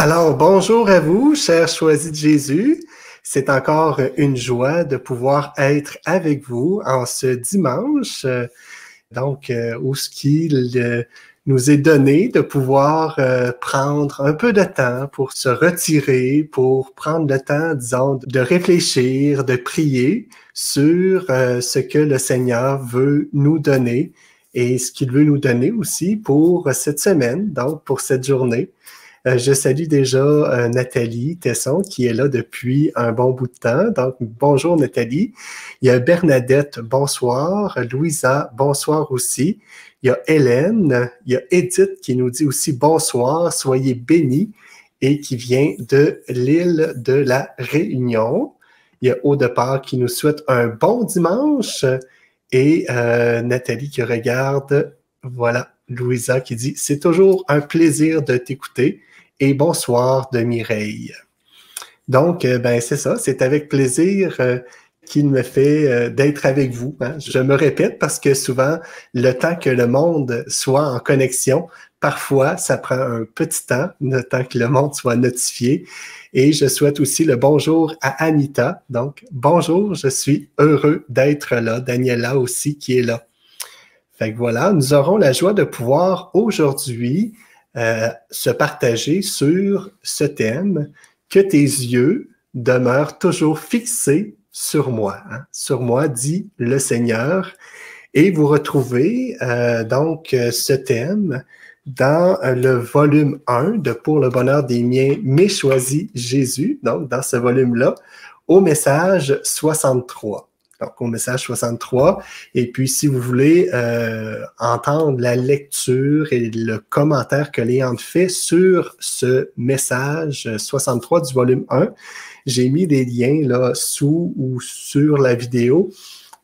Alors, bonjour à vous, chers choisis de Jésus. C'est encore une joie de pouvoir être avec vous en ce dimanche, où ce qu'il nous est donné de pouvoir prendre un peu de temps pour se retirer, pour prendre le temps, disons, de réfléchir, de prier sur ce que le Seigneur veut nous donner et ce qu'il veut nous donner aussi pour cette semaine, donc pour cette journée. Je salue déjà Nathalie Tesson qui est là depuis un bon bout de temps. Donc, bonjour Nathalie. Il y a Bernadette, bonsoir. Louisa, bonsoir aussi. Il y a Hélène. Il y a Edith qui nous dit aussi bonsoir, soyez bénis et qui vient de l'île de la Réunion. Il y a Aude-Part qui nous souhaite un bon dimanche et Nathalie qui regarde, voilà, Louisa qui dit « C'est toujours un plaisir de t'écouter » et bonsoir de Mireille. Donc, c'est ça, c'est avec plaisir qu'il me fait d'être avec vous. Hein. Je me répète parce que souvent, le temps que le monde soit en connexion, parfois, ça prend un petit temps, le temps que le monde soit notifié. Et je souhaite aussi le bonjour à Anita. Donc, bonjour, je suis heureux d'être là. Daniela aussi qui est là. Fait que voilà, nous aurons la joie de pouvoir aujourd'hui se partager sur ce thème « Que tes yeux demeurent toujours fixés sur moi hein? ». Sur moi, dit le Seigneur. Et vous retrouvez donc ce thème dans le volume 1 de « Pour le bonheur des miens, m'est choisi Jésus », donc dans ce volume-là, au message 63. Donc, au message 63. Et puis, si vous voulez entendre la lecture et le commentaire que Léandre fait sur ce message 63 du volume 1, j'ai mis des liens là sous ou sur la vidéo.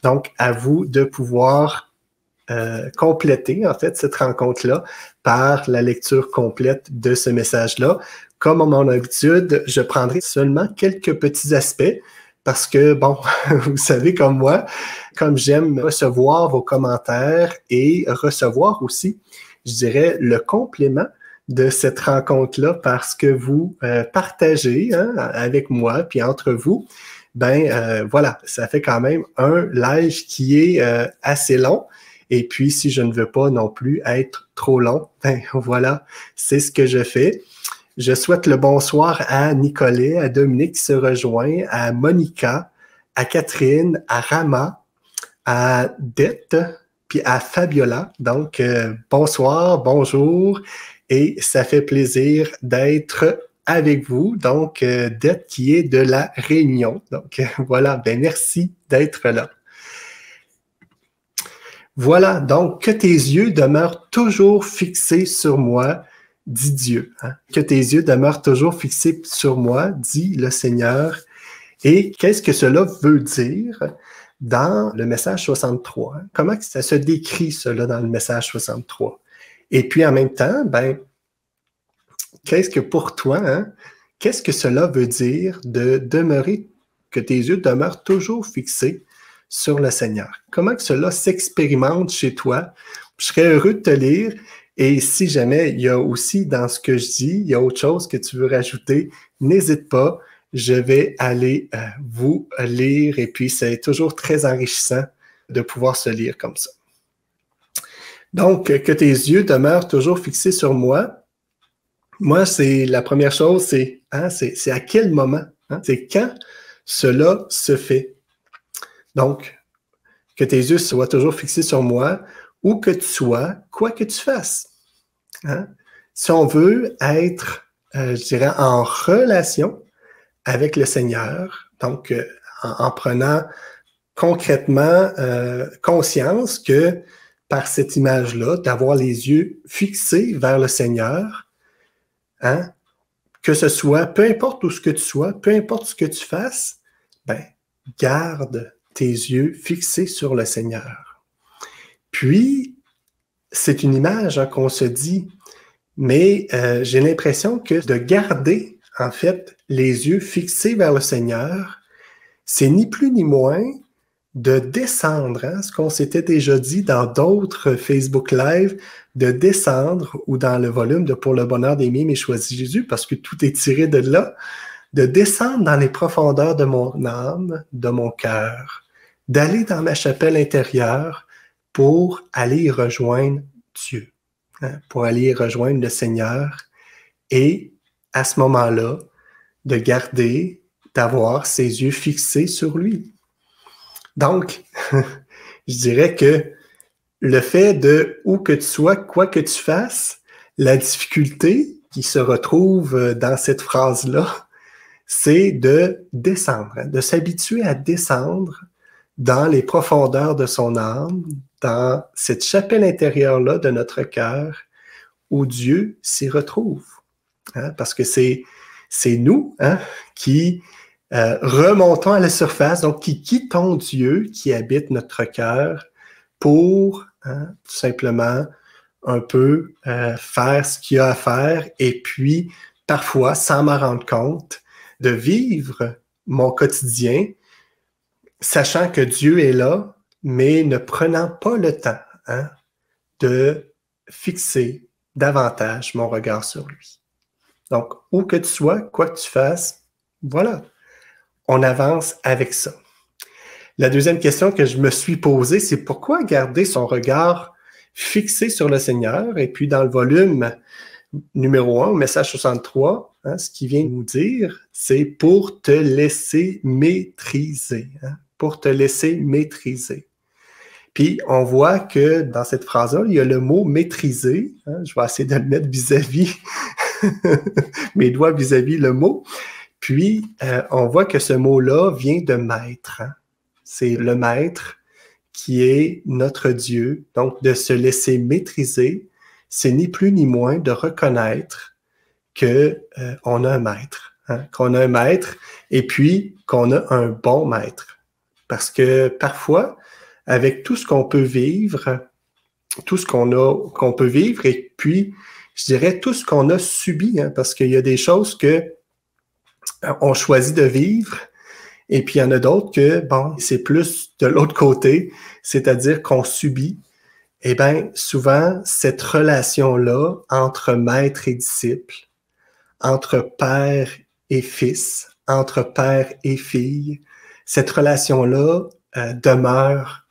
Donc, à vous de pouvoir compléter, en fait, cette rencontre-là par la lecture complète de ce message-là. Comme à mon habitude, je prendrai seulement quelques petits aspects parce que, bon, vous savez comme moi, comme j'aime recevoir vos commentaires et recevoir aussi, je dirais, le complément de cette rencontre-là parce que vous partagez hein, avec moi, puis entre vous, voilà, ça fait quand même un live qui est assez long. Et puis, si je ne veux pas non plus être trop long, voilà, c'est ce que je fais. Je souhaite le bonsoir à Nicolet, à Dominique qui se rejoint, à Monica, à Catherine, à Rama, à Dette, puis à Fabiola. Donc, bonsoir, bonjour, et ça fait plaisir d'être avec vous. Donc, Dette qui est de la Réunion. Donc, voilà, merci d'être là. Voilà, donc, que tes yeux demeurent toujours fixés sur moi, dit Dieu. Hein? Que tes yeux demeurent toujours fixés sur moi, dit le Seigneur. Et qu'est-ce que cela veut dire dans le message 63? Hein? Comment ça se décrit, cela, dans le message 63? Et puis, en même temps, qu'est-ce que pour toi, hein, qu'est-ce que cela veut dire de demeurer, que tes yeux demeurent toujours fixés sur le Seigneur? Comment que cela s'expérimente chez toi? Je serais heureux de te lire. Et si jamais il y a aussi dans ce que je dis, il y a autre chose que tu veux rajouter, n'hésite pas, je vais aller vous lire et puis c'est toujours très enrichissant de pouvoir se lire comme ça. Donc, que tes yeux demeurent toujours fixés sur moi. Moi, c'est la première chose, c'est à quel moment, hein? C'est quand cela se fait. Donc, que tes yeux soient toujours fixés sur moi, où que tu sois, quoi que tu fasses. Hein? Si on veut être, je dirais, en relation avec le Seigneur, donc en prenant concrètement conscience que par cette image-là, d'avoir les yeux fixés vers le Seigneur, hein, que ce soit, peu importe où ce que tu sois, peu importe ce que tu fasses, garde tes yeux fixés sur le Seigneur. Puis, c'est une image hein, qu'on se dit, mais j'ai l'impression que de garder, en fait, les yeux fixés vers le Seigneur, c'est ni plus ni moins de descendre, hein, ce qu'on s'était déjà dit dans d'autres Facebook Live, de descendre, ou dans le volume de Pour le bonheur d'aimer, mais choisis Jésus, parce que tout est tiré de là, de descendre dans les profondeurs de mon âme, de mon cœur, d'aller dans ma chapelle intérieure pour aller y rejoindre Dieu, hein, pour aller y rejoindre le Seigneur, et à ce moment-là, de garder, d'avoir ses yeux fixés sur lui. Donc, je dirais que le fait de où que tu sois, quoi que tu fasses, la difficulté qui se retrouve dans cette phrase-là, c'est de descendre, hein, de s'habituer à descendre dans les profondeurs de son âme, dans cette chapelle intérieure-là de notre cœur, où Dieu s'y retrouve. Hein, parce que c'est nous, hein, qui remontons à la surface, donc qui quittons Dieu qui habite notre cœur pour, hein, tout simplement un peu faire ce qu'il y a à faire, et puis parfois, sans m'en rendre compte, de vivre mon quotidien, sachant que Dieu est là, mais ne prenant pas le temps, hein, de fixer davantage mon regard sur lui. Donc, où que tu sois, quoi que tu fasses, voilà, on avance avec ça. La deuxième question que je me suis posée, c'est pourquoi garder son regard fixé sur le Seigneur? Et puis dans le volume numéro 1, au message 63, hein, ce qu'il vient de nous dire, c'est pour te laisser maîtriser. Hein, pour te laisser maîtriser. Puis on voit que dans cette phrase-là, il y a le mot maîtriser. Hein, je vais essayer de le mettre vis-à-vis mes doigts vis-à-vis le mot. Puis, on voit que ce mot-là vient de maître. Hein? C'est le maître qui est notre Dieu. Donc, de se laisser maîtriser, c'est ni plus ni moins de reconnaître qu'on a un maître. Hein? Qu'on a un maître et puis qu'on a un bon maître. Parce que parfois, avec tout ce qu'on peut vivre, tout ce qu'on peut vivre, et puis, je dirais tout ce qu'on a subi, hein, parce qu'il y a des choses que on choisit de vivre, et puis il y en a d'autres que, bon, c'est plus de l'autre côté, c'est-à-dire qu'on subit. Eh bien, souvent, cette relation-là entre maître et disciple, entre père et fils, entre père et fille, cette relation-là demeure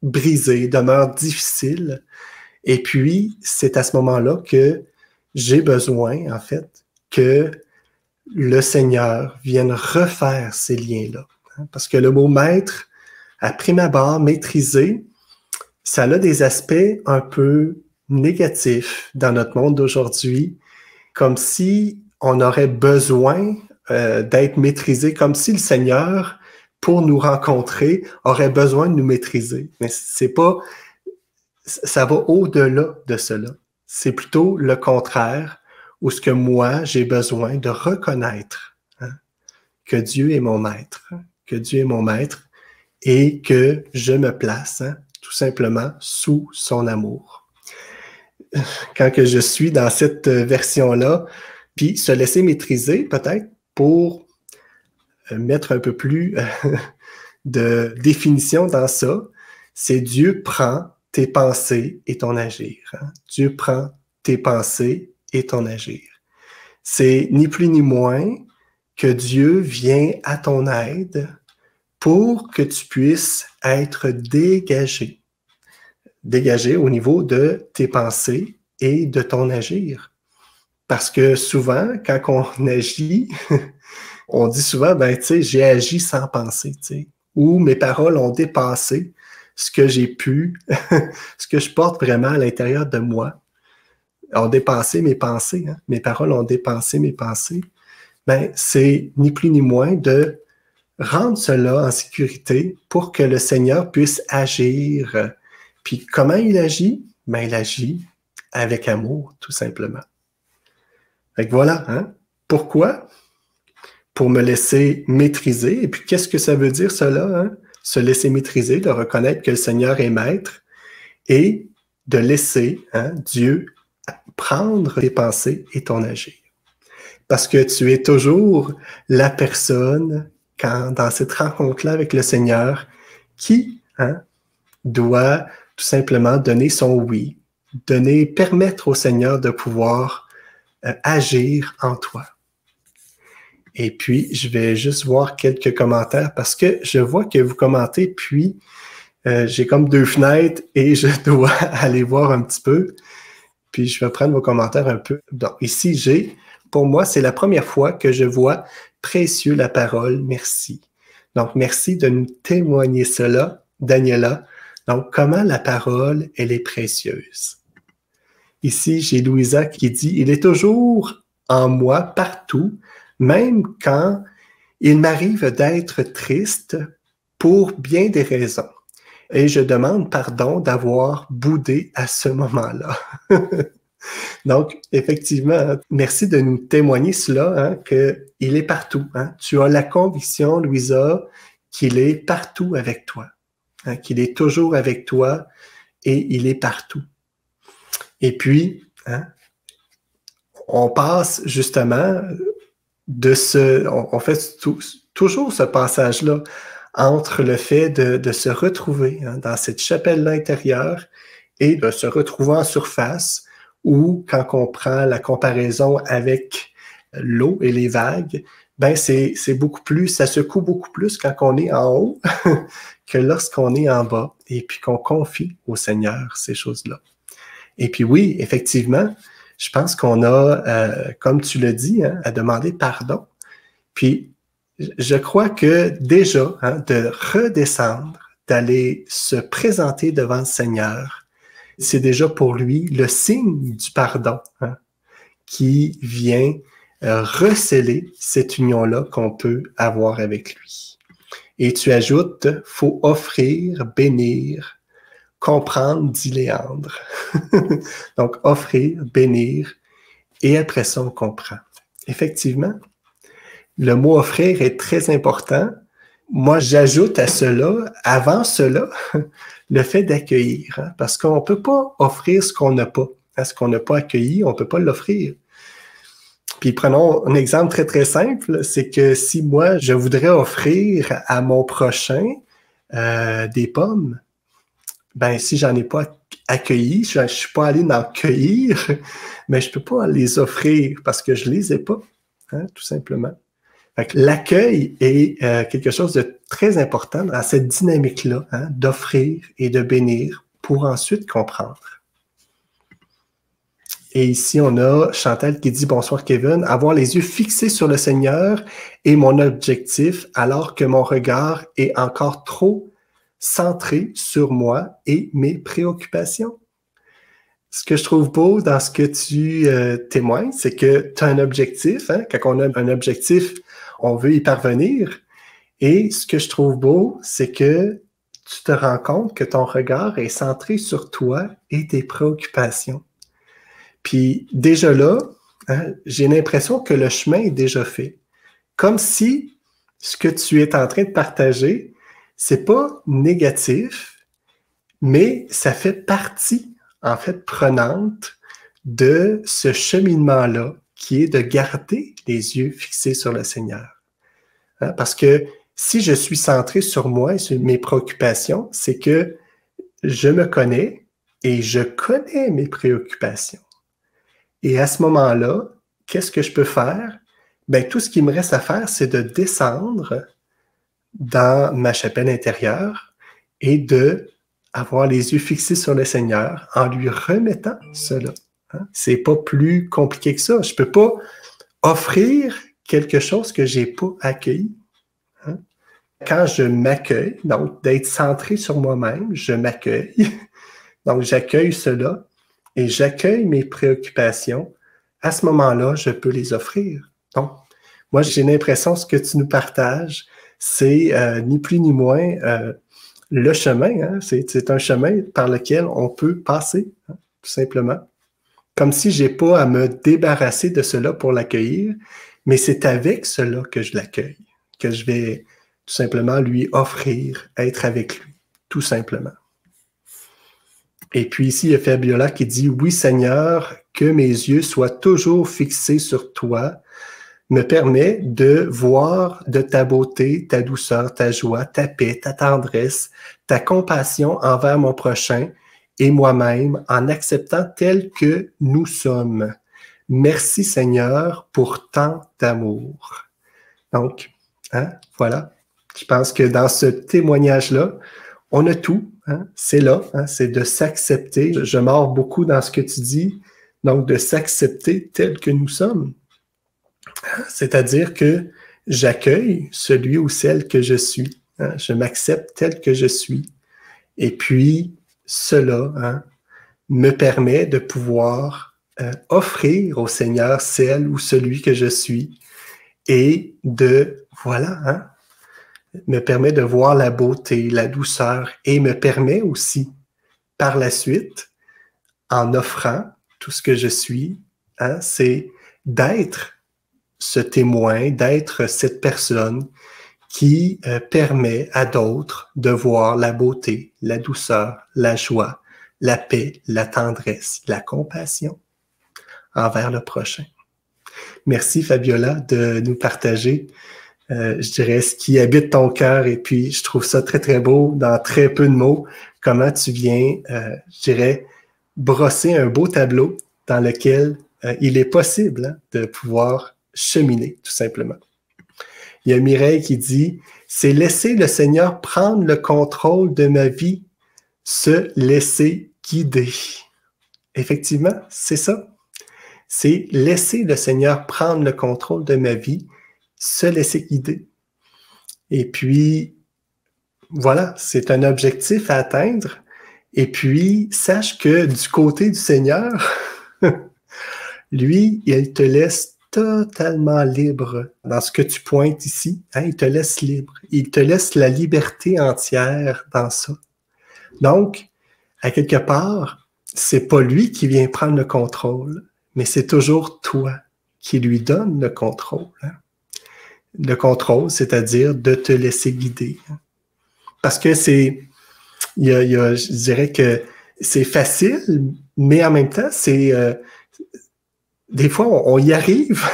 brisée, demeure difficile. Et puis, c'est à ce moment-là que j'ai besoin, en fait, que le Seigneur vienne refaire ces liens-là. Parce que le mot maître, à prime abord, maîtriser, ça a des aspects un peu négatifs dans notre monde d'aujourd'hui, comme si on aurait besoin d'être maîtrisé, comme si le Seigneur, pour nous rencontrer, aurait besoin de nous maîtriser. Mais c'est pas, ça va au-delà de cela. C'est plutôt le contraire, où ce que moi, j'ai besoin de reconnaître, hein, que Dieu est mon maître, hein, que Dieu est mon maître, et que je me place, hein, tout simplement sous son amour. Quand que je suis dans cette version-là, puis se laisser maîtriser peut-être pour mettre un peu plus de définition dans ça, c'est Dieu prend tes pensées et ton agir. Hein? Dieu prend tes pensées et ton agir. C'est ni plus ni moins que Dieu vient à ton aide pour que tu puisses être dégagé. Dégagé au niveau de tes pensées et de ton agir. Parce que souvent, quand on agit, on dit souvent, ben, tu sais, j'ai agi sans penser, tu sais, ou mes paroles ont dépassé ce que j'ai pu, ce que je porte vraiment à l'intérieur de moi, ont dépassé mes pensées, hein? Mes paroles ont dépassé mes pensées. Ben, c'est ni plus ni moins de rendre cela en sécurité pour que le Seigneur puisse agir. Puis comment il agit? Ben, il agit avec amour, tout simplement. Fait que voilà, hein? Pourquoi? Pour me laisser maîtriser. Et puis, qu'est-ce que ça veut dire, cela? Hein? Se laisser maîtriser, de reconnaître que le Seigneur est maître et de laisser, hein, Dieu prendre tes pensées et ton agir. Parce que tu es toujours la personne, dans cette rencontre-là avec le Seigneur, qui doit tout simplement donner son oui, permettre au Seigneur de pouvoir agir en toi. Et puis, je vais juste voir quelques commentaires parce que je vois que vous commentez, puis j'ai comme 2 fenêtres et je dois aller voir un petit peu. Puis, je vais prendre vos commentaires un peu. Donc, ici, pour moi, c'est la première fois que je vois précieux la parole, merci. Donc, merci de nous témoigner cela, Daniela. Donc, comment la parole, elle est précieuse. Ici, j'ai Louisa qui dit, il est toujours en moi partout, même quand il m'arrive d'être triste pour bien des raisons. Et je demande pardon d'avoir boudé à ce moment-là. Donc, effectivement, merci de nous témoigner cela, qu'il est partout. Tu as la conviction, Louisa, qu'il est partout avec toi, qu'il est toujours avec toi et il est partout. Et puis, on passe justement on fait toujours ce passage-là entre le fait de se retrouver dans cette chapelle intérieure et de se retrouver en surface, ou quand on prend la comparaison avec l'eau et les vagues, ben c'est beaucoup plus, ça secoue beaucoup plus quand on est en haut que lorsqu'on est en bas, et puis qu'on confie au Seigneur ces choses-là. Et puis oui, effectivement, je pense qu'on a, comme tu l'as dit, à demander pardon. Puis, je crois que déjà, de redescendre, d'aller se présenter devant le Seigneur, c'est déjà pour lui le signe du pardon qui vient recéler cette union-là qu'on peut avoir avec lui. Et tu ajoutes, « faut offrir, bénir, comprendre », dit Léandre. Donc, offrir, bénir, et après ça, on comprend. Effectivement, le mot « offrir » est très important. Moi, j'ajoute à cela, avant cela, le fait d'accueillir, parce qu'on ne peut pas offrir ce qu'on n'a pas. Ce qu'on n'a pas accueilli, on ne peut pas l'offrir. Puis prenons un exemple très, très simple, c'est que si moi, je voudrais offrir à mon prochain des pommes, ben si j'en ai pas accueilli, je ne suis pas allé en cueillir, mais je ne peux pas les offrir parce que je ne les ai pas, tout simplement. L'accueil est quelque chose de très important dans cette dynamique-là, d'offrir et de bénir pour ensuite comprendre. Et ici, on a Chantal qui dit « Bonsoir Kevin, avoir les yeux fixés sur le Seigneur est mon objectif alors que mon regard est encore trop centré sur moi et mes préoccupations. » Ce que je trouve beau dans ce que tu témoignes, c'est que tu as un objectif. Quand on a un objectif, on veut y parvenir. Et ce que je trouve beau, c'est que tu te rends compte que ton regard est centré sur toi et tes préoccupations. Puis déjà là, j'ai l'impression que le chemin est déjà fait. Comme si ce que tu es en train de partager, c'est pas négatif, mais ça fait partie, en fait, prenante de ce cheminement-là, qui est de garder les yeux fixés sur le Seigneur. Parce que si je suis centré sur moi et sur mes préoccupations, c'est que je me connais et je connais mes préoccupations. Et à ce moment-là, qu'est-ce que je peux faire? Ben, tout ce qui me reste à faire, c'est de descendre dans ma chapelle intérieure et de avoir les yeux fixés sur le Seigneur en lui remettant cela. C'est pas plus compliqué que ça. Je peux pas offrir quelque chose que j'ai pas accueilli. Quand je m'accueille, donc d'être centré sur moi-même, je m'accueille. Donc, j'accueille cela et j'accueille mes préoccupations. À ce moment-là, je peux les offrir. Donc, moi, j'ai l'impression que ce que tu nous partages, c'est ni plus ni moins le chemin. C'est un chemin par lequel on peut passer, tout simplement. Comme si je n'ai pas à me débarrasser de cela pour l'accueillir, mais c'est avec cela que je l'accueille, que je vais tout simplement lui offrir, être avec lui, tout simplement. Et puis ici, il y a Fabiola qui dit « Oui, Seigneur, que mes yeux soient toujours fixés sur toi, me permet de voir de ta beauté, ta douceur, ta joie, ta paix, ta tendresse, ta compassion envers mon prochain et moi-même en acceptant tel que nous sommes. Merci Seigneur pour tant d'amour. Donc, voilà. Je pense que dans ce témoignage-là, on a tout. C'est là, c'est de s'accepter. Je mords beaucoup dans ce que tu dis, donc de s'accepter tel que nous sommes. C'est-à-dire que j'accueille celui ou celle que je suis. Je m'accepte tel que je suis. Et puis, cela me permet de pouvoir offrir au Seigneur celle ou celui que je suis et me permet de voir la beauté, la douceur et me permet aussi, par la suite, en offrant tout ce que je suis, c'est d'être ce témoin, d'être cette personne qui permet à d'autres de voir la beauté, la douceur, la joie, la paix, la tendresse, la compassion envers le prochain. Merci Fabiola de nous partager, je dirais, ce qui habite ton cœur et puis je trouve ça très très beau dans très peu de mots, comment tu viens, je dirais, brosser un beau tableau dans lequel il est possible de pouvoir cheminer, tout simplement. Il y a Mireille qui dit « C'est laisser le Seigneur prendre le contrôle de ma vie, se laisser guider. » Effectivement, c'est ça. C'est laisser le Seigneur prendre le contrôle de ma vie, se laisser guider. Et puis, voilà, c'est un objectif à atteindre. Et puis, sache que du côté du Seigneur, lui, il te laisse totalement libre dans ce que tu pointes ici. Il te laisse libre. Il te laisse la liberté entière dans ça. Donc, à quelque part, c'est pas lui qui vient prendre le contrôle, mais c'est toujours toi qui lui donne le contrôle. Le contrôle, c'est-à-dire de te laisser guider. Parce que je dirais que c'est facile, mais en même temps, des fois, on y arrive.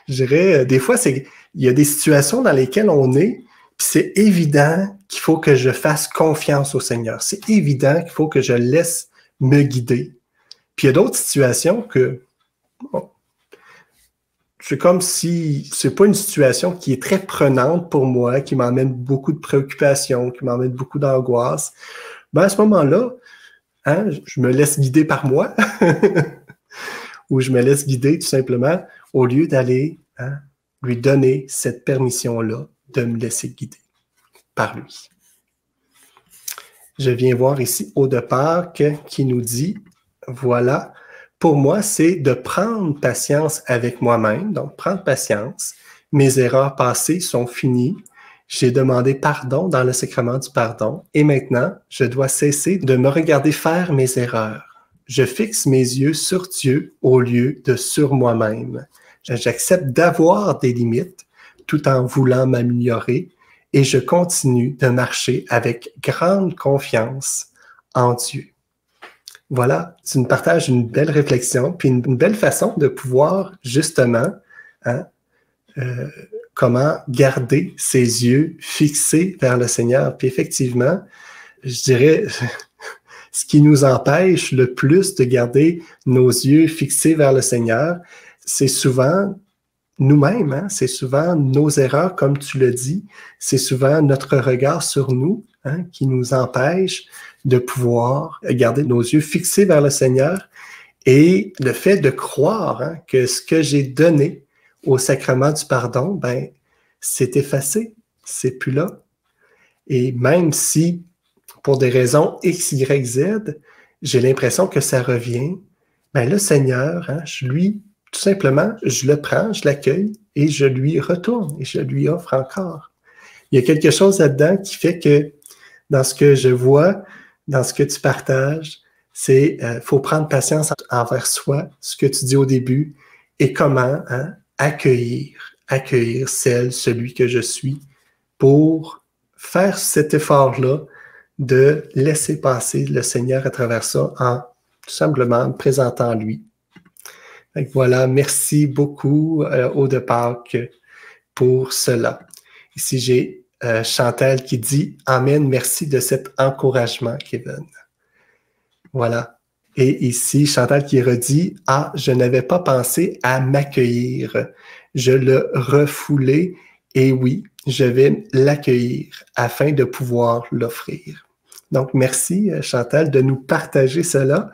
Je dirais, des fois, il y a des situations dans lesquelles on est, puis c'est évident qu'il faut que je fasse confiance au Seigneur. C'est évident qu'il faut que je laisse me guider. Puis il y a d'autres situations que c'est comme si c'est pas une situation qui est très prenante pour moi, qui m'emmène beaucoup de préoccupations, qui m'emmène beaucoup d'angoisse. À ce moment-là, je me laisse guider par moi. Ou je me laisse guider tout simplement au lieu d'aller lui donner cette permission-là de me laisser guider par lui. Je viens voir ici Aude Pâques qui nous dit, voilà, pour moi, c'est de prendre patience avec moi-même, donc prendre patience. Mes erreurs passées sont finies. J'ai demandé pardon dans le sacrement du pardon et maintenant, je dois cesser de me regarder faire mes erreurs. Je fixe mes yeux sur Dieu au lieu de sur moi-même. J'accepte d'avoir des limites tout en voulant m'améliorer et je continue de marcher avec grande confiance en Dieu. Voilà, tu nous partages une belle réflexion puis une belle façon de pouvoir justement comment garder ses yeux fixés vers le Seigneur. Puis effectivement, je dirais... Ce qui nous empêche le plus de garder nos yeux fixés vers le Seigneur, c'est souvent nous-mêmes, c'est souvent nos erreurs, comme tu le dis, c'est souvent notre regard sur nous qui nous empêche de pouvoir garder nos yeux fixés vers le Seigneur et le fait de croire que ce que j'ai donné au sacrement du pardon, c'est effacé, c'est plus là. Et même si pour des raisons X, Y, Z, j'ai l'impression que ça revient. Le Seigneur, tout simplement, je le prends, je l'accueille et je lui retourne et je lui offre encore. Il y a quelque chose là-dedans qui fait que dans ce que je vois, dans ce que tu partages, c'est faut prendre patience envers soi, ce que tu dis au début, et comment accueillir celui que je suis pour faire cet effort-là de laisser passer le Seigneur à travers ça en tout simplement me présentant lui. Fait que voilà, merci beaucoup, Aude de Pâques, pour cela. Ici, j'ai Chantal qui dit « Amen, merci de cet encouragement, Kevin. » Voilà. Et ici, Chantal qui redit « Ah, je n'avais pas pensé à m'accueillir. Je le refoulais et oui, je vais l'accueillir afin de pouvoir l'offrir. » Donc, merci, Chantal, de nous partager cela.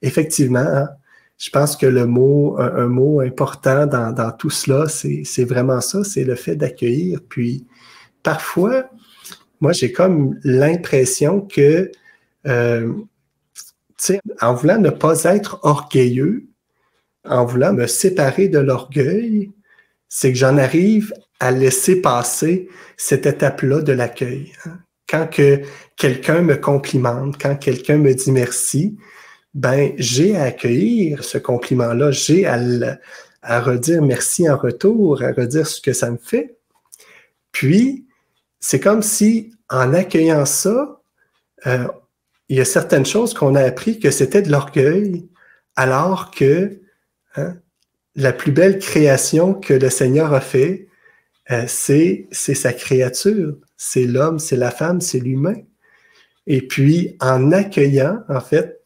Effectivement, hein, je pense que un mot important dans tout cela, c'est vraiment ça, c'est le fait d'accueillir. Puis, parfois, moi, j'ai comme l'impression que, en voulant ne pas être orgueilleux, en voulant me séparer de l'orgueil, c'est que j'en arrive à laisser passer cette étape-là de l'accueil. Hein. Quand que quelqu'un me complimente, quand quelqu'un me dit merci, ben j'ai à accueillir ce compliment-là, j'ai à redire merci en retour, à redire ce que ça me fait. Puis, c'est comme si, en accueillant ça, il y a certaines choses qu'on a appris que c'était de l'orgueil, alors que la plus belle création que le Seigneur a fait, c'est sa créature, c'est l'homme, c'est la femme, c'est l'humain. Et puis, en accueillant, en fait,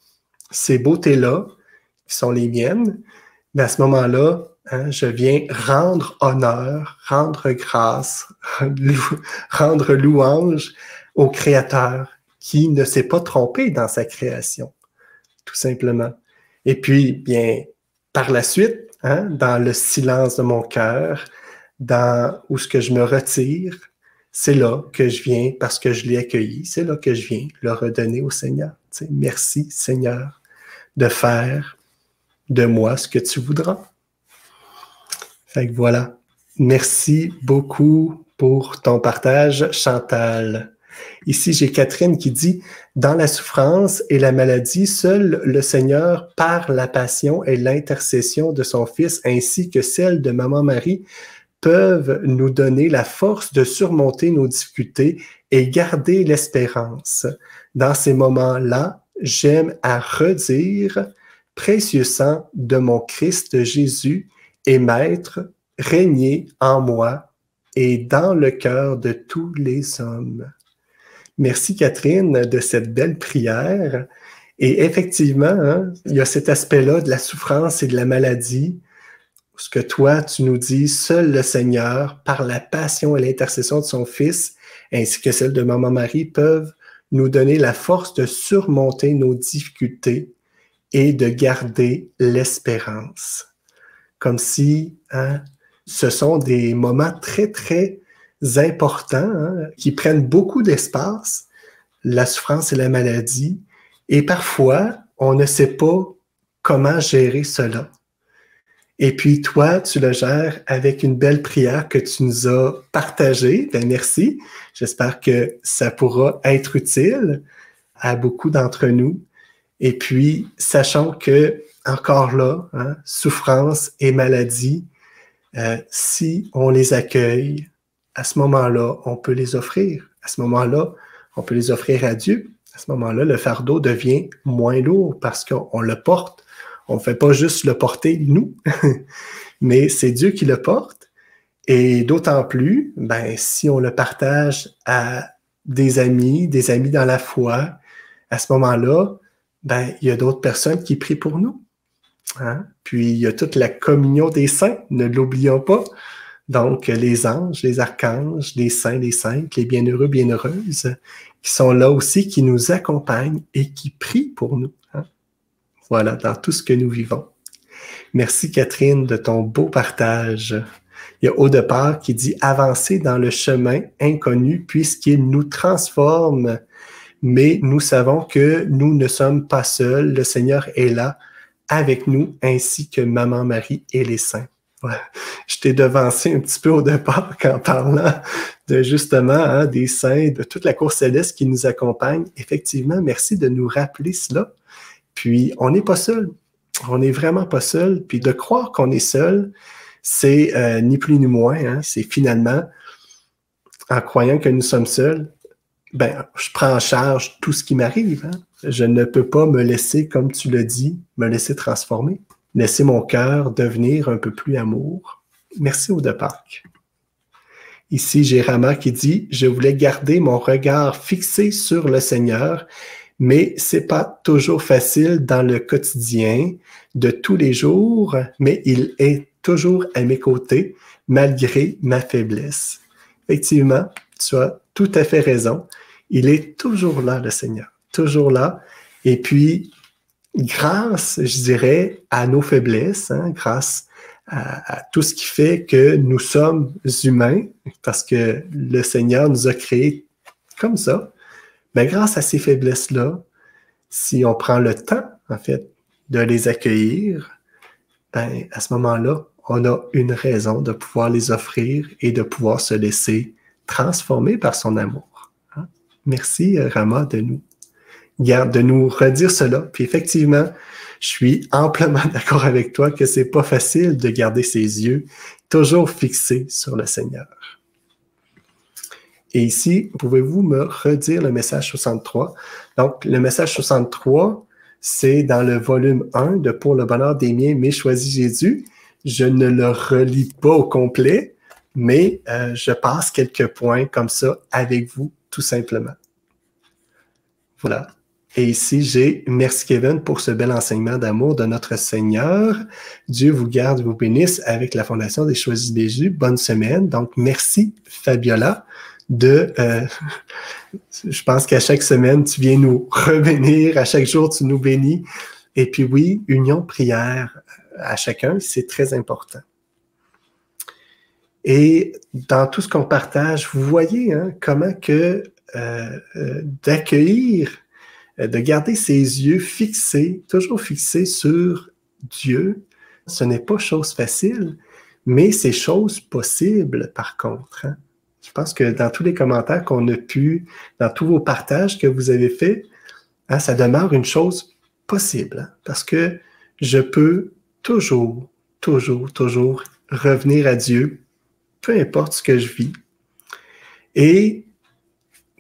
ces beautés-là, qui sont les miennes, mais à ce moment-là, je viens rendre honneur, rendre grâce, rendre louange au Créateur qui ne s'est pas trompé dans sa création, tout simplement. Et puis, bien, par la suite, dans le silence de mon cœur, dans où ce que je me retire, c'est là que je viens, parce que je l'ai accueilli, c'est là que je viens le redonner au Seigneur. T'sais, merci, Seigneur, de faire de moi ce que tu voudras. Fait que voilà. Merci beaucoup pour ton partage, Chantal. Ici, j'ai Catherine qui dit « Dans la souffrance et la maladie, seul le Seigneur, par la passion et l'intercession de son Fils, ainsi que celle de Maman Marie, peuvent nous donner la force de surmonter nos difficultés et garder l'espérance. Dans ces moments-là, j'aime à redire « Précieux sang de mon Christ Jésus et Maître, régnez en moi et dans le cœur de tous les hommes. » Merci Catherine de cette belle prière. Et effectivement, il y a cet aspect-là de la souffrance et de la maladie, ce que toi, tu nous dis, seul le Seigneur, par la passion et l'intercession de son Fils, ainsi que celle de Maman Marie, peuvent nous donner la force de surmonter nos difficultés et de garder l'espérance. Comme si ce sont des moments très, très importants qui prennent beaucoup d'espace, la souffrance et la maladie, et parfois, on ne sait pas comment gérer cela. Et puis toi, tu le gères avec une belle prière que tu nous as partagée. Ben merci. J'espère que ça pourra être utile à beaucoup d'entre nous. Et puis, sachant que, encore là, souffrance et maladie, si on les accueille, à ce moment-là, on peut les offrir. À ce moment-là, on peut les offrir à Dieu. À ce moment-là, le fardeau devient moins lourd parce qu'on le porte. On ne fait pas juste le porter, nous, mais c'est Dieu qui le porte. Et d'autant plus, ben, si on le partage à des amis dans la foi, à ce moment-là, ben, il y a d'autres personnes qui prient pour nous. Puis, il y a toute la communion des saints, ne l'oublions pas. Donc, les anges, les archanges, les saints, les saintes, les bienheureux, bienheureuses, qui sont là aussi, qui nous accompagnent et qui prient pour nous. Voilà, dans tout ce que nous vivons. Merci Catherine de ton beau partage. Il y a Aude de Pâques qui dit « Avancer dans le chemin inconnu puisqu'il nous transforme, mais nous savons que nous ne sommes pas seuls, le Seigneur est là avec nous, ainsi que Maman Marie et les saints. » Ouais. Je t'ai devancé un petit peu au départ en parlant de justement des saints, de toute la cour céleste qui nous accompagne. Effectivement, merci de nous rappeler cela. Puis, on n'est pas seul. On n'est vraiment pas seul. Puis, de croire qu'on est seul, c'est ni plus ni moins. C'est finalement, en croyant que nous sommes seuls, ben, je prends en charge tout ce qui m'arrive. Je ne peux pas me laisser, comme tu le dis, me laisser transformer. laisser mon cœur devenir un peu plus amour. Merci au de Pâques. Ici, j'ai Rama qui dit « Je voulais garder mon regard fixé sur le Seigneur, mais c'est pas toujours facile dans le quotidien de tous les jours, mais il est toujours à mes côtés, malgré ma faiblesse. » Effectivement, tu as tout à fait raison. Il est toujours là, le Seigneur, toujours là. Et puis, grâce, je dirais, à nos faiblesses, grâce à tout ce qui fait que nous sommes humains, parce que le Seigneur nous a créés comme ça, mais grâce à ces faiblesses-là, si on prend le temps, en fait, de les accueillir, ben, à ce moment-là, on a une raison de pouvoir les offrir et de pouvoir se laisser transformer par son amour. Merci, Rama, de nous redire cela. Puis effectivement, je suis amplement d'accord avec toi que c'est pas facile de garder ses yeux toujours fixés sur le Seigneur. Et ici, pouvez-vous me redire le message 63? Donc, le message 63, c'est dans le volume 1 de Pour le bonheur des miens, mais choisis Jésus. Je ne le relis pas au complet, mais je passe quelques points comme ça avec vous, tout simplement. Voilà. Et ici, j'ai « Merci Kevin pour ce bel enseignement d'amour de notre Seigneur. Dieu vous garde, vous bénisse avec la Fondation des Choisis Jésus. Bonne semaine. » Donc, merci Fabiola je pense qu'à chaque semaine, tu viens nous rebénir. À chaque jour, tu nous bénis. Et puis oui, union prière à chacun, c'est très important. Et dans tout ce qu'on partage, vous voyez comment que d'accueillir, de garder ses yeux fixés, toujours fixés sur Dieu, ce n'est pas chose facile, mais c'est chose possible par contre. Je pense que dans tous les commentaires qu'on a pu, dans tous vos partages que vous avez faits, ça demeure une chose possible, parce que je peux toujours revenir à Dieu, peu importe ce que je vis. Et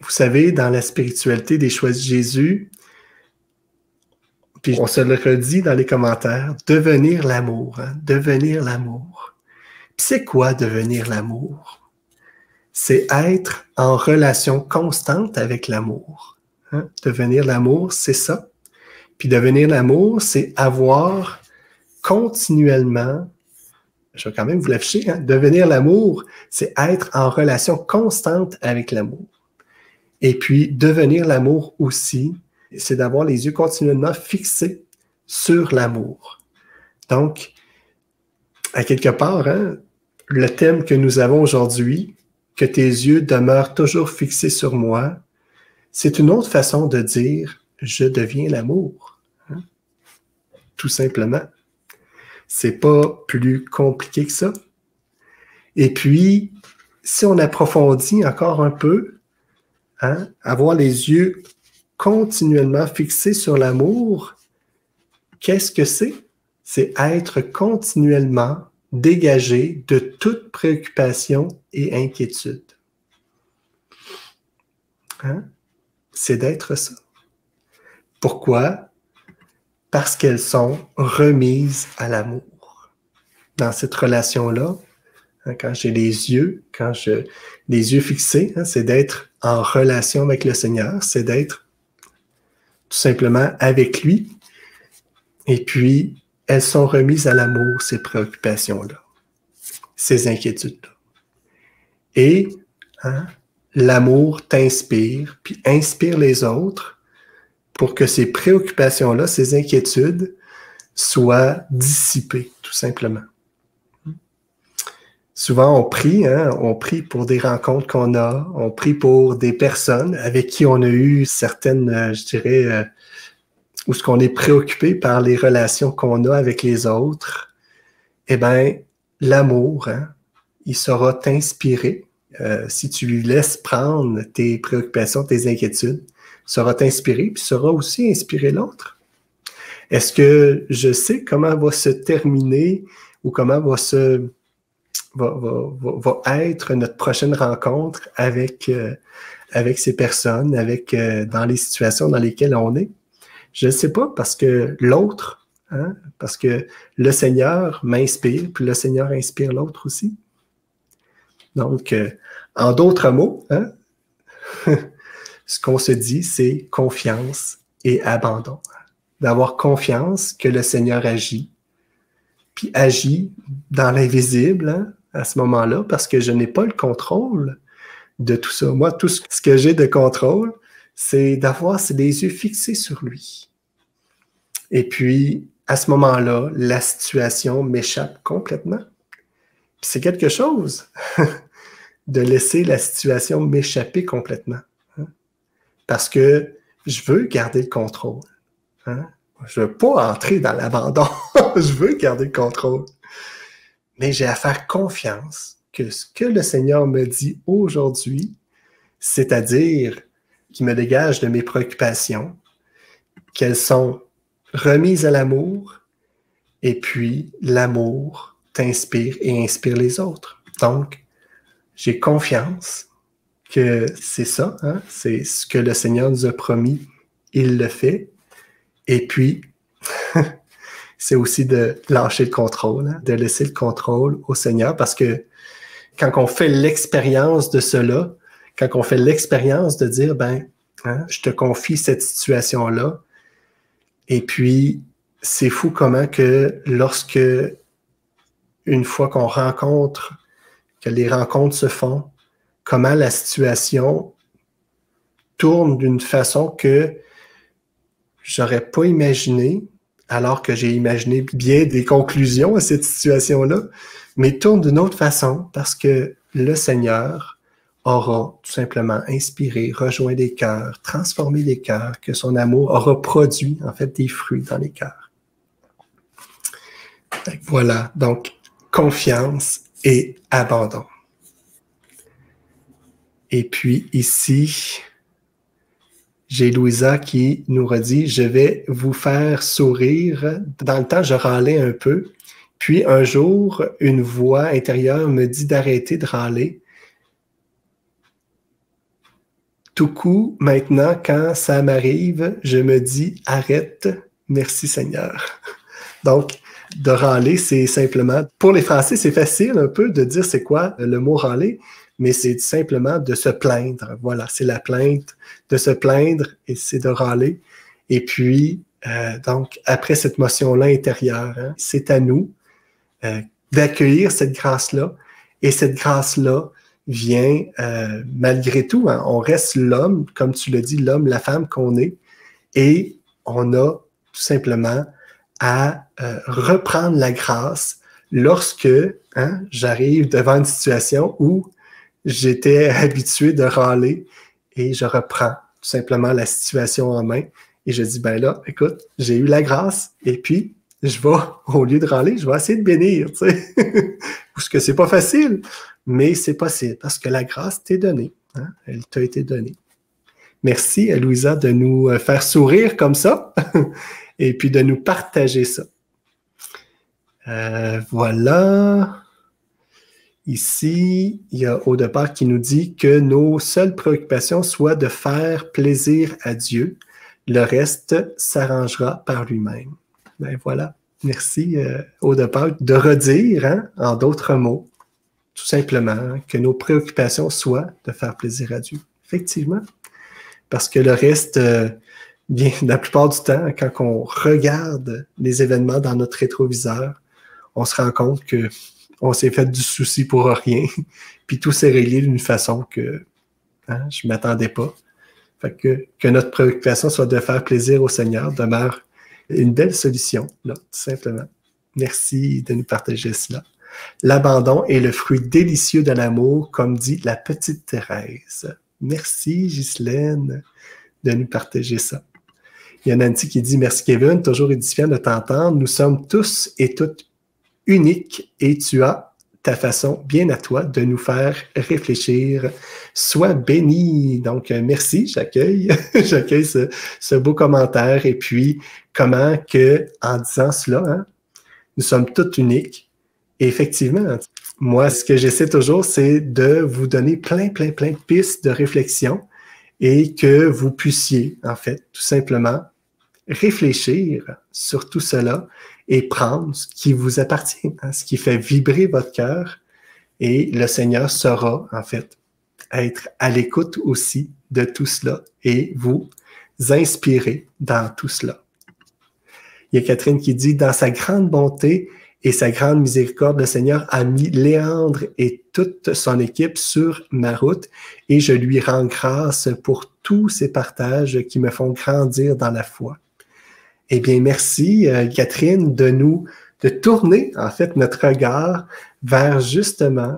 vous savez, dans la spiritualité des choix de Jésus, puis on se le redit dans les commentaires, devenir l'amour, devenir l'amour. Puis c'est quoi devenir l'amour? C'est être en relation constante avec l'amour. Devenir l'amour, c'est ça. Puis devenir l'amour, c'est avoir continuellement, je vais quand même vous l'afficher, devenir l'amour, c'est être en relation constante avec l'amour. Et puis, devenir l'amour aussi, c'est d'avoir les yeux continuellement fixés sur l'amour. Donc, à quelque part, le thème que nous avons aujourd'hui, que tes yeux demeurent toujours fixés sur moi, c'est une autre façon de dire « je deviens l'amour ». Tout simplement. C'est pas plus compliqué que ça. Et puis, si on approfondit encore un peu, avoir les yeux continuellement fixés sur l'amour, qu'est-ce que c'est? C'est être continuellement dégagé de toute préoccupation et inquiétude. C'est d'être ça. Pourquoi? Parce qu'elles sont remises à l'amour. Dans cette relation-là, quand j'ai les yeux fixés, c'est d'être en relation avec le Seigneur, c'est d'être tout simplement avec lui. Et puis, elles sont remises à l'amour, ces préoccupations-là, ces inquiétudes-là. Et l'amour t'inspire, puis inspire les autres pour que ces préoccupations-là, ces inquiétudes soient dissipées, tout simplement. Souvent, on prie pour des rencontres qu'on a, on prie pour des personnes avec qui on a eu certaines, je dirais, où ce qu'on est préoccupé par les relations qu'on a avec les autres. Eh bien, l'amour, il saura t'inspirer. Si tu lui laisses prendre tes préoccupations, tes inquiétudes, il saura t'inspirer, puis saura aussi inspirer l'autre. Est-ce que je sais comment va se terminer ou comment va être notre prochaine rencontre avec ces personnes, dans les situations dans lesquelles on est? Je ne sais pas, parce que l'autre hein? Parce que le Seigneur m'inspire, puis le Seigneur inspire l'autre aussi. Donc, en d'autres mots, hein, ce qu'on se dit, c'est confiance et abandon. D'avoir confiance que le Seigneur agit, puis agit dans l'invisible, hein, à ce moment-là, parce que je n'ai pas le contrôle de tout ça. Moi, tout ce que j'ai de contrôle, c'est d'avoir les yeux fixés sur lui. Et puis, à ce moment-là, la situation m'échappe complètement. Puis c'est quelque chose de laisser la situation m'échapper complètement. Hein? Parce que je veux garder le contrôle. Hein? Je ne veux pas entrer dans l'abandon. Je veux garder le contrôle. Mais j'ai à faire confiance que ce que le Seigneur me dit aujourd'hui, c'est-à-dire qu'il me dégage de mes préoccupations, qu'elles sont remises à l'amour, et puis l'amour t'inspire et inspire les autres. Donc, j'ai confiance que c'est ça, hein? C'est ce que le Seigneur nous a promis, il le fait. Et puis, c'est aussi de lâcher le contrôle, hein? De laisser le contrôle au Seigneur, parce que quand on fait l'expérience de cela, quand on fait l'expérience de dire, ben, hein, je te confie cette situation-là, et puis, c'est fou comment que lorsque, une fois qu'on rencontre, que les rencontres se font, comment la situation tourne d'une façon que j'aurais pas imaginé, alors que j'ai imaginé bien des conclusions à cette situation-là, mais tourne d'une autre façon parce que le Seigneur aura tout simplement inspiré, rejoint des cœurs, transformé des cœurs, que son amour aura produit en fait des fruits dans les cœurs. Voilà, donc confiance et abandon. Et puis ici, j'ai Louisa qui nous redit « Je vais vous faire sourire. » Dans le temps, je râlais un peu. Puis un jour, une voix intérieure me dit d'arrêter de râler. Tout coup, maintenant, quand ça m'arrive, je me dis « Arrête, merci Seigneur. » Donc, de râler, c'est simplement... Pour les Français, c'est facile un peu de dire c'est quoi le mot râler, mais c'est simplement de se plaindre. Voilà, c'est la plainte, de se plaindre et c'est de râler. Et puis, donc, après cette motion-là intérieure, hein, c'est à nous d'accueillir cette grâce-là. Et cette grâce-là vient malgré tout. Hein, on reste l'homme, comme tu l'as dit, l'homme, la femme qu'on est. Et on a tout simplement à reprendre la grâce lorsque hein, j'arrive devant une situation où j'étais habitué de râler et je reprends tout simplement la situation en main et je dis, ben là, écoute, j'ai eu la grâce et puis je vais, au lieu de râler, je vais essayer de bénir, tu sais. Parce que c'est pas facile, mais c'est possible parce que la grâce t'est donnée, hein? Elle t'a été donnée. Merci, Louisa, de nous faire sourire comme ça et puis de nous partager ça. Voilà. Ici, il y a au départ qui nous dit que nos seules préoccupations soient de faire plaisir à Dieu. Le reste s'arrangera par lui-même. Ben voilà. Merci au départ de redire, hein, en d'autres mots, tout simplement, que nos préoccupations soient de faire plaisir à Dieu. Effectivement. Parce que le reste, bien, la plupart du temps, quand on regarde les événements dans notre rétroviseur, on se rend compte que on s'est fait du souci pour rien, puis tout s'est réglé d'une façon que hein, je ne m'attendais pas. Fait que notre préoccupation soit de faire plaisir au Seigneur demeure une belle solution, là, tout simplement. Merci de nous partager cela. L'abandon est le fruit délicieux de l'amour, comme dit la petite Thérèse. Merci, Ghislaine, de nous partager ça. Il y a Nancy qui dit « Merci, Kevin, toujours édifiant de t'entendre. Nous sommes tous et toutes uniques et tu as ta façon bien à toi de nous faire réfléchir. Sois béni. » Donc, merci, j'accueille ce beau commentaire. Et puis, comment que, en disant cela, hein, nous sommes tous uniques. Et effectivement, moi, ce que j'essaie toujours, c'est de vous donner plein de pistes de réflexion et que vous puissiez, en fait, tout simplement, réfléchir sur tout cela et prendre ce qui vous appartient, hein, ce qui fait vibrer votre cœur. Et le Seigneur saura, en fait, être à l'écoute aussi de tout cela et vous inspirer dans tout cela. Il y a Catherine qui dit « Dans sa grande bonté et sa grande miséricorde, le Seigneur a mis Léandre et toute son équipe sur ma route et je lui rends grâce pour tous ces partages qui me font grandir dans la foi. » Eh bien, merci Catherine de tourner en fait notre regard vers justement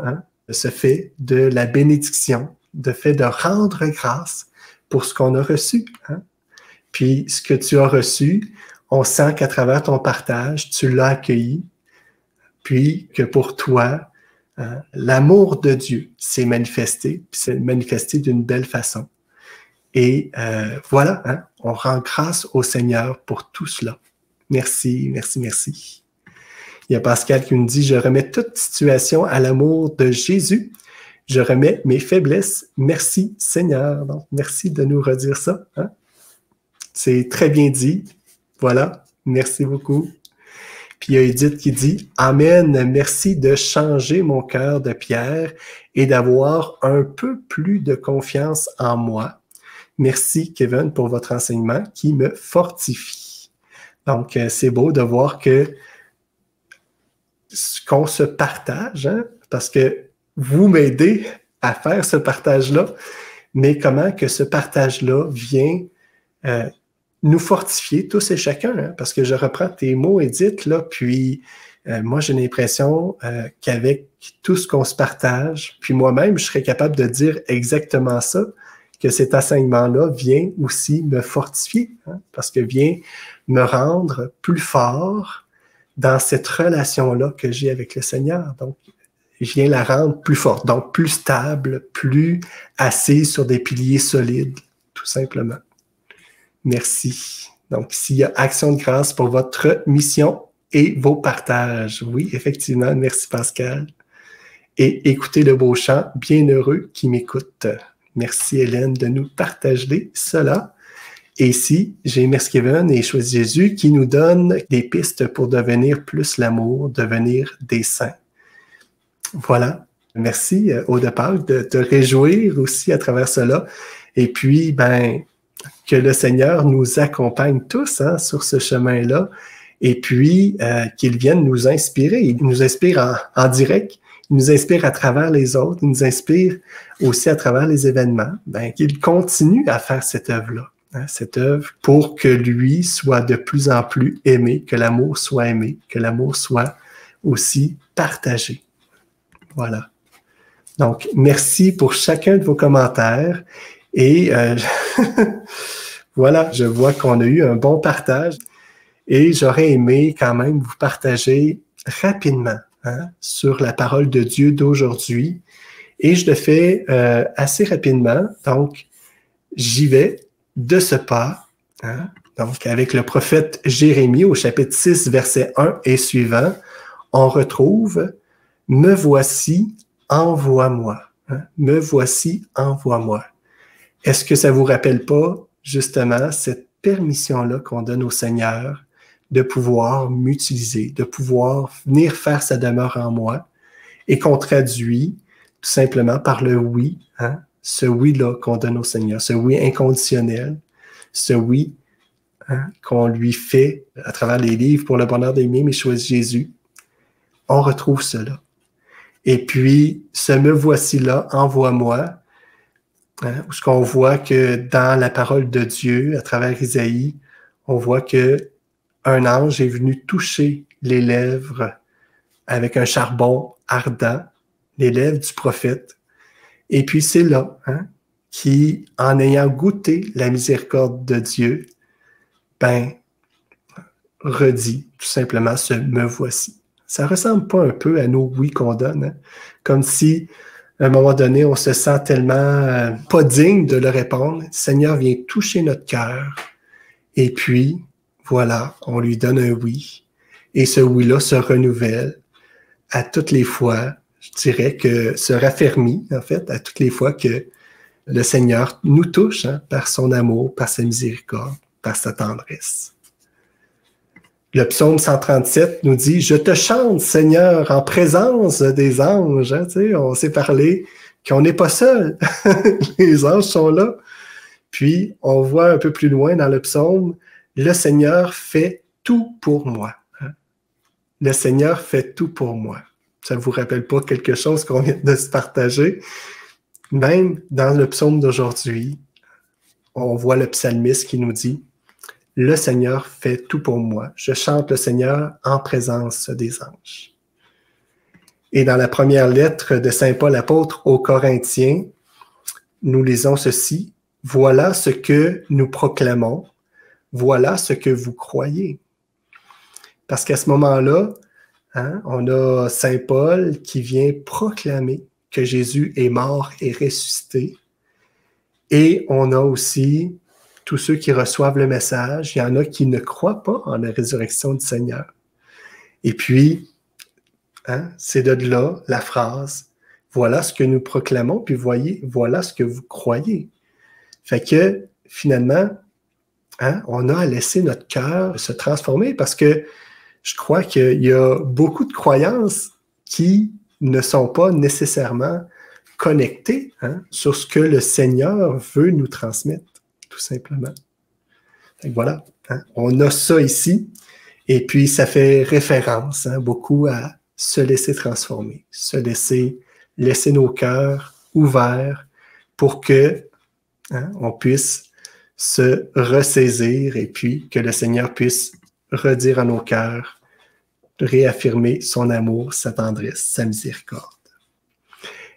ce fait de la bénédiction, de fait de rendre grâce pour ce qu'on a reçu. Hein? Puis ce que tu as reçu, on sent qu'à travers ton partage, tu l'as accueilli, puis que pour toi, l'amour de Dieu s'est manifesté d'une belle façon. Et voilà, hein, on rend grâce au Seigneur pour tout cela. Merci, merci, merci. Il y a Pascal qui nous dit « Je remets toute situation à l'amour de Jésus. Je remets mes faiblesses. Merci, Seigneur. » Donc, merci de nous redire ça. Hein? C'est très bien dit. Voilà, merci beaucoup. Puis il y a Edith qui dit « Amen, merci de changer mon cœur de pierre et d'avoir un peu plus de confiance en moi. Merci, Kevin, pour votre enseignement qui me fortifie. » Donc, c'est beau de voir que ce qu'on se partage, hein, parce que vous m'aidez à faire ce partage-là, mais comment que ce partage-là vient nous fortifier tous et chacun, hein, parce que je reprends tes mots, Edith, là, puis moi, j'ai l'impression qu'avec tout ce qu'on se partage, puis moi-même, je serais capable de dire exactement ça, que cet enseignement-là vient aussi me fortifier, hein, parce que vient me rendre plus fort dans cette relation-là que j'ai avec le Seigneur. Donc, je viens la rendre plus forte, donc plus stable, plus assise sur des piliers solides, tout simplement. Merci. Donc, s'il y a action de grâce pour votre mission et vos partages. Oui, effectivement, merci Pascal. Et écoutez le beau chant, bienheureux qui m'écoute. Merci Hélène de nous partager cela. Et ici, j'ai Merci Kevin et Choisis Jésus qui nous donne des pistes pour devenir plus l'amour, devenir des saints. Voilà. Merci au départ de te réjouir aussi à travers cela. Et puis, que le Seigneur nous accompagne tous hein, sur ce chemin-là. Et puis, qu'il vienne nous inspirer. Il nous inspire en direct. Il nous inspire à travers les autres. Il nous inspire aussi à travers les événements. Qu'il continue à faire cette œuvre-là. Cette œuvre pour que lui soit de plus en plus aimé, que l'amour soit aimé, que l'amour soit aussi partagé. Voilà. Donc, merci pour chacun de vos commentaires et voilà, je vois qu'on a eu un bon partage et j'aurais aimé quand même vous partager rapidement hein, sur la parole de Dieu d'aujourd'hui et je le fais assez rapidement, donc j'y vais de ce pas, hein, donc avec le prophète Jérémie au chapitre 6, verset 1 et suivant, on retrouve « Me voici, envoie-moi hein, ». « Me voici, envoie-moi ». Est-ce que ça vous rappelle pas justement cette permission-là qu'on donne au Seigneur de pouvoir m'utiliser, de pouvoir venir faire sa demeure en moi et qu'on traduit tout simplement par le oui, hein, ce oui-là qu'on donne au Seigneur, ce oui inconditionnel, ce oui hein, qu'on lui fait à travers les livres pour le bonheur d'aimer, mais choisis Jésus, on retrouve cela. Et puis, ce me voici-là, envoie-moi, hein, où ce qu'on voit que dans la parole de Dieu, à travers Isaïe, on voit que un ange est venu toucher les lèvres avec un charbon ardent, les lèvres du prophète. Et puis c'est là qui, en ayant goûté la miséricorde de Dieu, redit tout simplement ce « me voici ». Ça ressemble pas un peu à nos « oui » qu'on donne, hein? Comme si, à un moment donné, on se sent tellement pas digne de le répondre. Le Seigneur vient toucher notre cœur et puis, voilà, on lui donne un « oui ». Et ce « oui » là se renouvelle à toutes les fois, je dirais que se raffermit, en fait, à toutes les fois que le Seigneur nous touche hein, par son amour, par sa miséricorde, par sa tendresse. Le psaume 137 nous dit « Je te chante, Seigneur, en présence des anges. » Hein, tu sais, on s'est parlé qu'on n'est pas seul. Les anges sont là. Puis, on voit un peu plus loin dans le psaume « Le Seigneur fait tout pour moi. » Le Seigneur fait tout pour moi. Ça ne vous rappelle pas quelque chose qu'on vient de se partager? Même dans le psaume d'aujourd'hui, on voit le psalmiste qui nous dit « Le Seigneur fait tout pour moi. Je chante le Seigneur en présence des anges. » Et dans la première lettre de Saint Paul apôtre aux Corinthiens, nous lisons ceci. « Voilà ce que nous proclamons. Voilà ce que vous croyez. » Parce qu'à ce moment-là, hein, on a Saint Paul qui vient proclamer que Jésus est mort et ressuscité. Et on a aussi tous ceux qui reçoivent le message. Il y en a qui ne croient pas en la résurrection du Seigneur. Et puis, hein, c'est de là la phrase « Voilà ce que nous proclamons, puis voyez, voilà ce que vous croyez. » Fait que, finalement, hein, on a à laisser notre cœur se transformer parce que je crois qu'il y a beaucoup de croyances qui ne sont pas nécessairement connectées, hein, sur ce que le Seigneur veut nous transmettre, tout simplement. Donc voilà, hein, on a ça ici, et puis ça fait référence, hein, beaucoup à se laisser transformer, se laisser nos cœurs ouverts pour que hein, on puisse se ressaisir et puis que le Seigneur puisse redire à nos cœurs, réaffirmer son amour, sa tendresse, sa miséricorde.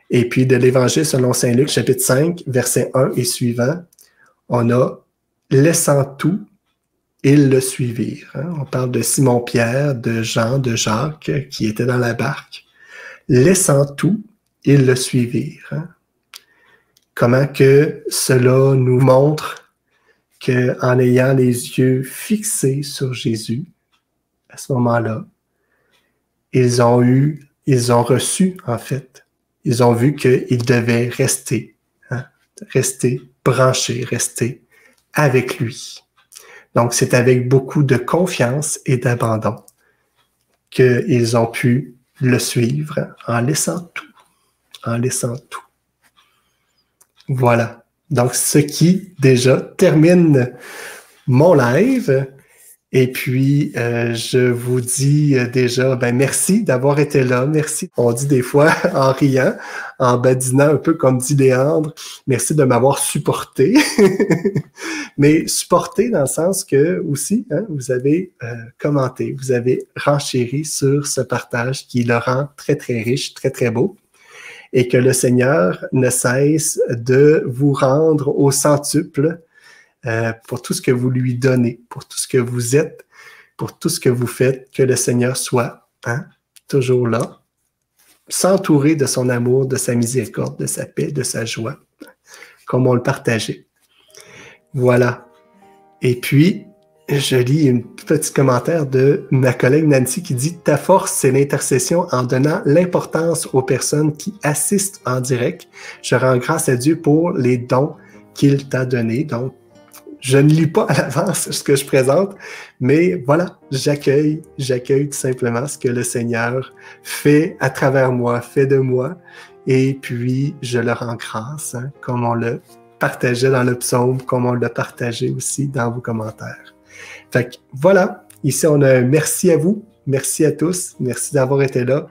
Et puis de l'Évangile selon saint Luc, chapitre 5, versets 1 et suivant, on a « Laissant tout, ils le suivirent. » Hein? On parle de Simon-Pierre, de Jean, de Jacques, qui étaient dans la barque. « Laissant tout, ils le suivirent. » Hein? Comment que cela nous montre qu'en ayant les yeux fixés sur Jésus, à ce moment-là, ils ont reçu, en fait, ils ont vu qu'ils devaient rester, hein, rester branchés, rester avec lui. Donc, c'est avec beaucoup de confiance et d'abandon qu'ils ont pu le suivre en laissant tout, en laissant tout. Voilà. Donc, ce qui, déjà, termine mon live. Et puis, je vous dis déjà, merci d'avoir été là. Merci. On dit des fois en riant, en badinant un peu comme dit Léandre, merci de m'avoir supporté. Mais supporté dans le sens que aussi, hein, vous avez commenté, vous avez renchéri sur ce partage qui le rend très, très riche, très, très beau. Et que le Seigneur ne cesse de vous rendre au centuple pour tout ce que vous lui donnez, pour tout ce que vous êtes, pour tout ce que vous faites, que le Seigneur soit hein, toujours là, s'entourer de son amour, de sa miséricorde, de sa paix, de sa joie, comme on le partageait. Voilà. Et puis, je lis un petit commentaire de ma collègue Nancy qui dit « Ta force, c'est l'intercession en donnant l'importance aux personnes qui assistent en direct. Je rends grâce à Dieu pour les dons qu'il t'a donnés. » Donc, je ne lis pas à l'avance ce que je présente, mais voilà, j'accueille tout simplement ce que le Seigneur fait à travers moi, fait de moi, et puis je le rends grâce, hein, comme on le partageait dans le psaume, comme on l'a partagé aussi dans vos commentaires. Fait que voilà, ici on a un merci à vous, merci à tous, merci d'avoir été là,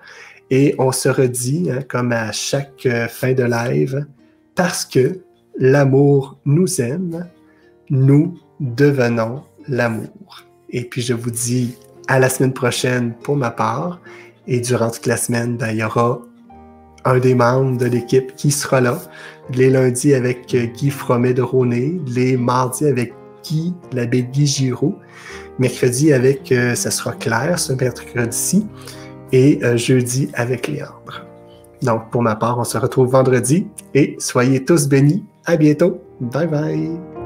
et on se redit, hein, comme à chaque fin de live, parce que l'amour nous aime, nous devenons l'amour. Et puis je vous dis à la semaine prochaine pour ma part, et durant toute la semaine, il y aura un des membres de l'équipe qui sera là, les lundis avec Guy Fromet de Rosnay, les mardis avec Guy, l'abbé Guy Giraud, mercredi avec, ça sera Claire, ce mercredi-ci, et jeudi avec Léandre. Donc, pour ma part, on se retrouve vendredi, et soyez tous bénis. À bientôt. Bye bye.